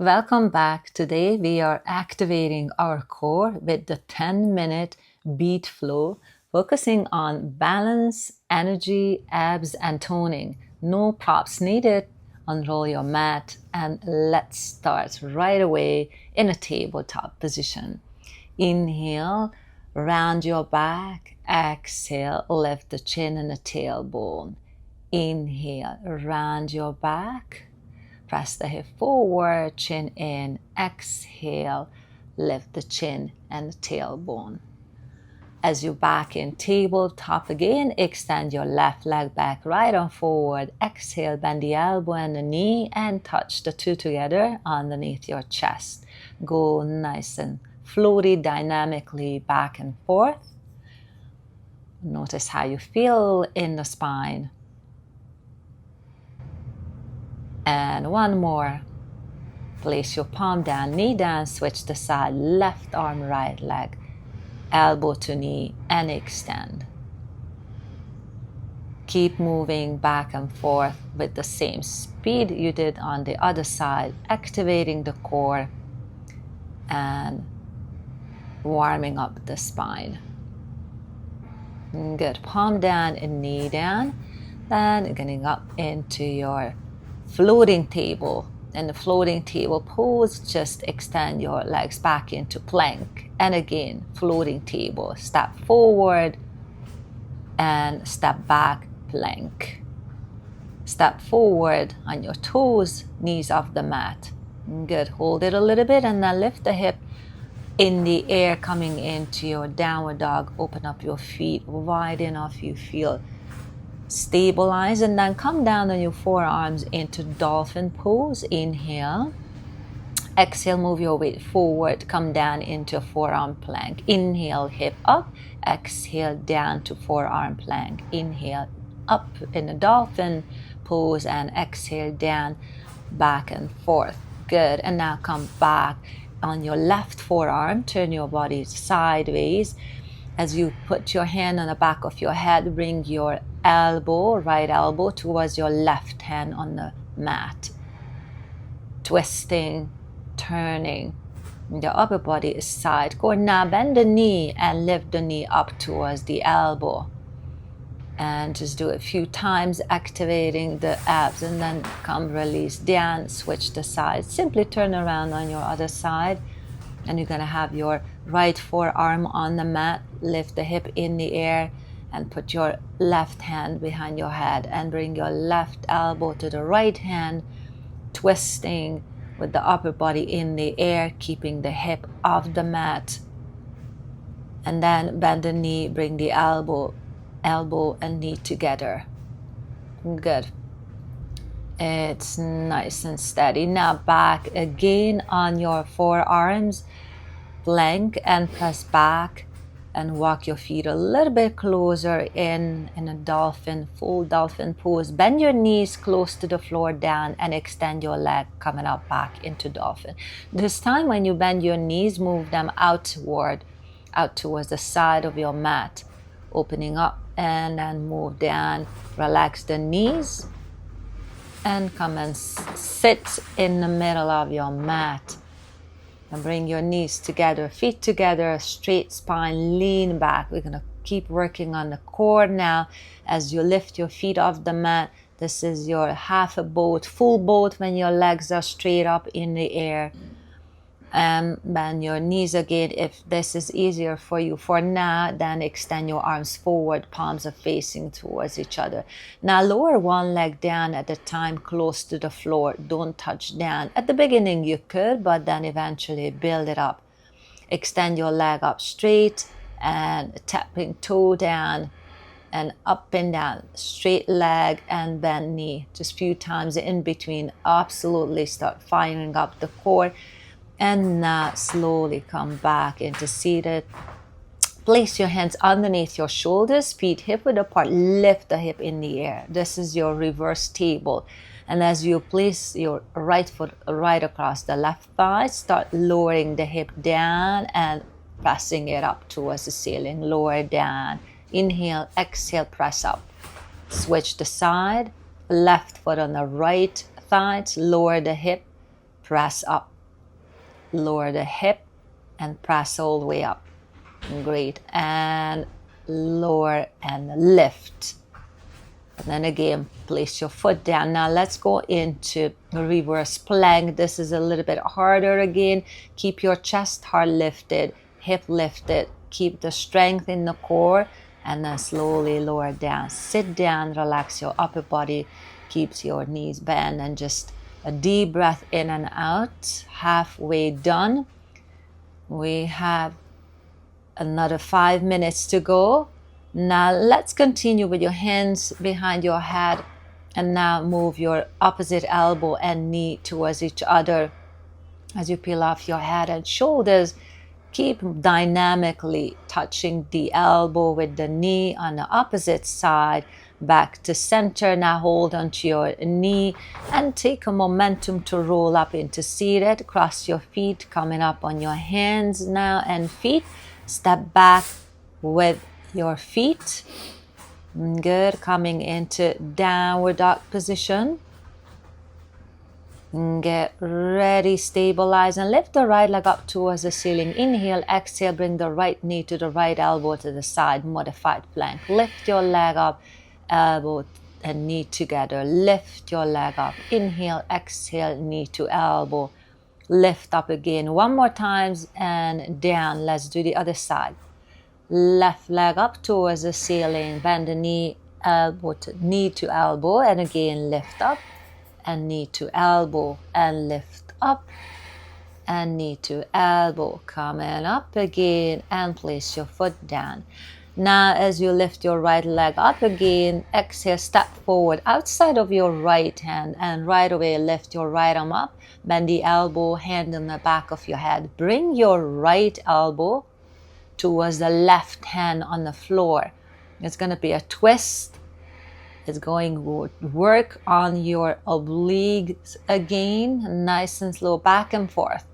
Welcome back. Today we are activating our core with the 10-minute beat flow, focusing on balance, energy, abs, and toning. No props needed. Unroll your mat and let's start right away in a tabletop position. Inhale, round your back. Exhale, lift the chin and the tailbone. Inhale, round your back. Press the hip forward, chin in. Exhale, lift the chin and the tailbone. As you back in tabletop again, extend your left leg back, right arm forward. Exhale, bend the elbow and the knee and touch the two together underneath your chest. Go nice and floaty, dynamically back and forth. Notice how you feel in the spine. And one more. Place your palm down, knee down, switch the side, left arm, right leg, elbow to knee, and extend. Keep moving back and forth with the same speed you did on the other side, activating the core and warming up the spine. Good. Palm down and knee down. Then getting up into your floating table. In the floating table pose, just extend your legs back into plank. And again, floating table. Step forward and step back, plank. Step forward on your toes, knees off the mat. Good. Hold it a little bit and then lift the hip in the air, coming into your downward dog. Open up your feet wide enough you feel stabilize, and then come down on your forearms into dolphin pose. Inhale. Exhale, move your weight forward, come down into forearm plank. Inhale, hip up. Exhale, down to forearm plank. Inhale, up in a dolphin pose, and exhale, down, back and forth. Good. And now come back on your left forearm. Turn your body sideways. As you put your hand on the back of your head, bring your elbow, right elbow, towards your left hand on the mat. Twisting, turning. The upper body is side. Go now, bend the knee and lift the knee up towards the elbow. And just do it a few times, activating the abs, and then come release down, switch the sides. Simply turn around on your other side, and you're gonna have your right forearm on the mat. Lift the hip in the air and put your left hand behind your head and bring your left elbow to the right hand, twisting with the upper body in the air, keeping the hip off the mat. And then bend the knee, bring the elbow and knee together. Good. It's nice and steady. Now back again on your forearms, plank and press back and walk your feet a little bit closer in a dolphin, full dolphin pose. Bend your knees close to the floor down and extend your leg coming up back into dolphin. This time when you bend your knees, move them out towards the side of your mat, opening up, and then move down. Relax the knees and come and sit in the middle of your mat. And bring your knees together, feet together, straight spine, lean back. We're going to keep working on the core now as you lift your feet off the mat. This is your half a boat, full boat when your legs are straight up in the air. And bend your knees again. If this is easier for you for now, then extend your arms forward, palms are facing towards each other. Now lower one leg down at a time, close to the floor. Don't touch down. At the beginning you could, but then eventually build it up. Extend your leg up straight and tapping toe down and up and down. Straight leg and bend knee. Just a few times in between. Absolutely start firing up the core. And now slowly come back into seated. Place your hands underneath your shoulders, feet hip width apart. Lift the hip in the air. This is your reverse table. And as you place your right foot right across the left thigh, start lowering the hip down and pressing it up towards the ceiling. Lower down. Inhale, exhale, press up. Switch the side. Left foot on the right thigh. Lower the hip. press up. Lower the hip and press all the way up. Great. And lower and lift. And then again, place your foot down. Now let's go into reverse plank. This is a little bit harder again. Keep your chest heart lifted, hip lifted. Keep the strength in the core, and then slowly lower down. Sit down, relax your upper body, keeps your knees bent, and just a deep breath in and out. Halfway done. We have another 5 minutes to go. Now let's continue with your hands behind your head, and now move your opposite elbow and knee towards each other as you peel off your head and shoulders. Keep dynamically touching the elbow with the knee on the opposite side, back to center. Now hold onto your knee and take a momentum to roll up into seated. Cross your feet, coming up on your hands now and feet. Step back with your feet. Good. Coming into downward dog position. Get ready, stabilize, and lift the right leg up towards the ceiling. Inhale, exhale, bring the right knee to the right elbow to the side, modified plank. Lift your leg up, elbow and knee together. Lift your leg up. Inhale, exhale, knee to elbow. Lift up again. One more time and down. Let's do the other side. Left leg up towards the ceiling. Bend the knee, knee to elbow, and again lift up. And knee to elbow and lift up, and knee to elbow. Coming up again and place your foot down. Now as you lift your right leg up again, exhale, step forward outside of your right hand and right away lift your right arm up. Bend the elbow, hand on the back of your head. Bring your right elbow towards the left hand on the floor. It's going to be a twist. It's going to work on your obliques again, nice and slow, back and forth.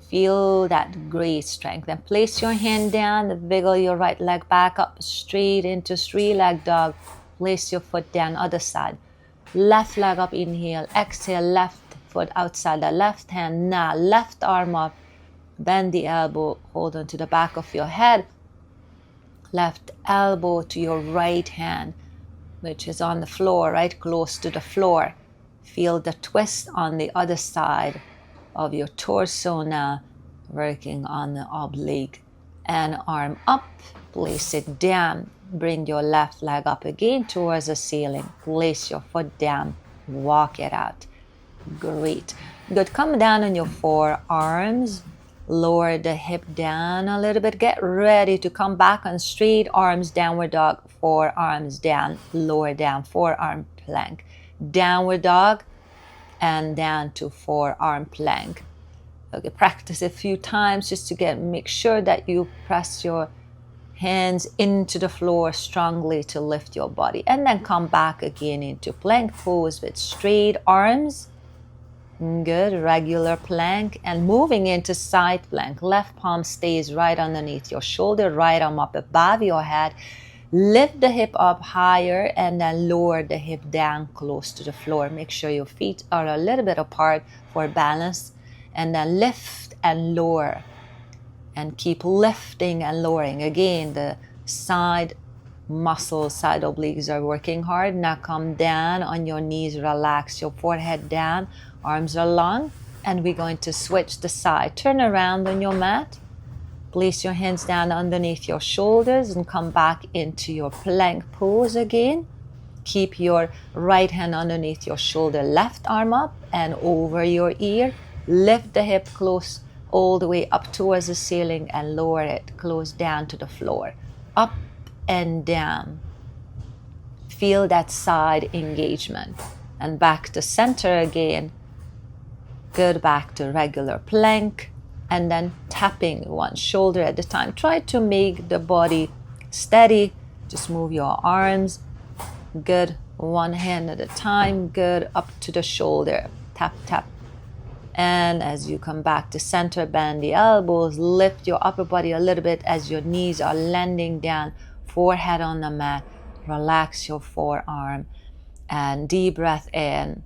Feel that great strength. And place your hand down, wiggle your right leg back up straight into three-leg dog. Place your foot down, other side. Left leg up, inhale, exhale, left foot outside the left hand. Now, left arm up, bend the elbow, hold on to the back of your head. Left elbow to your right hand, which is on the floor, right close to the floor. Feel the twist on the other side of your torso now, working on the oblique. And arm up, place it down. Bring your left leg up again towards the ceiling. Place your foot down, walk it out. Great. Good. Come down on your forearms. Lower the hip down a little bit. Get ready to come back on straight arms, downward dog, forearms down, lower down, forearm plank, downward dog, and down to forearm plank. Okay, practice a few times just to make sure that you press your hands into the floor strongly to lift your body, and then come back again into plank pose with straight arms. Good. Regular plank and moving into side plank. Left palm stays right underneath your shoulder, right arm up above your head. Lift the hip up higher and then lower the hip down close to the floor. Make sure your feet are a little bit apart for balance, and then lift and lower and keep lifting and lowering. Again, the side muscles, side obliques are working hard. Now come down on your knees, relax your forehead down. Arms are long, and we're going to switch the side. Turn around on your mat. Place your hands down underneath your shoulders and come back into your plank pose again. Keep your right hand underneath your shoulder, left arm up and over your ear. Lift the hip close all the way up towards the ceiling and lower it close down to the floor. Up and down. Feel that side engagement. And back to center again. Good. Back to regular plank, and then tapping one shoulder at a time. Try to make the body steady. Just move your arms. Good. One hand at a time. Good. Up to the shoulder. Tap, tap. And as you come back to center, bend the elbows. Lift your upper body a little bit as your knees are landing down. Forehead on the mat. Relax your forearm. And deep breath in.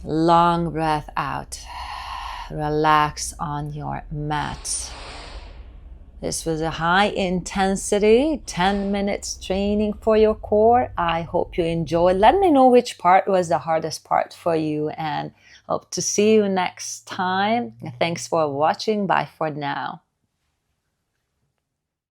Long breath out. Relax on your mat. This was a high intensity 10 minutes training for your core. I hope you enjoyed. Let me know which part was the hardest part for you, and hope to see you next time. Thanks for watching. Bye for now.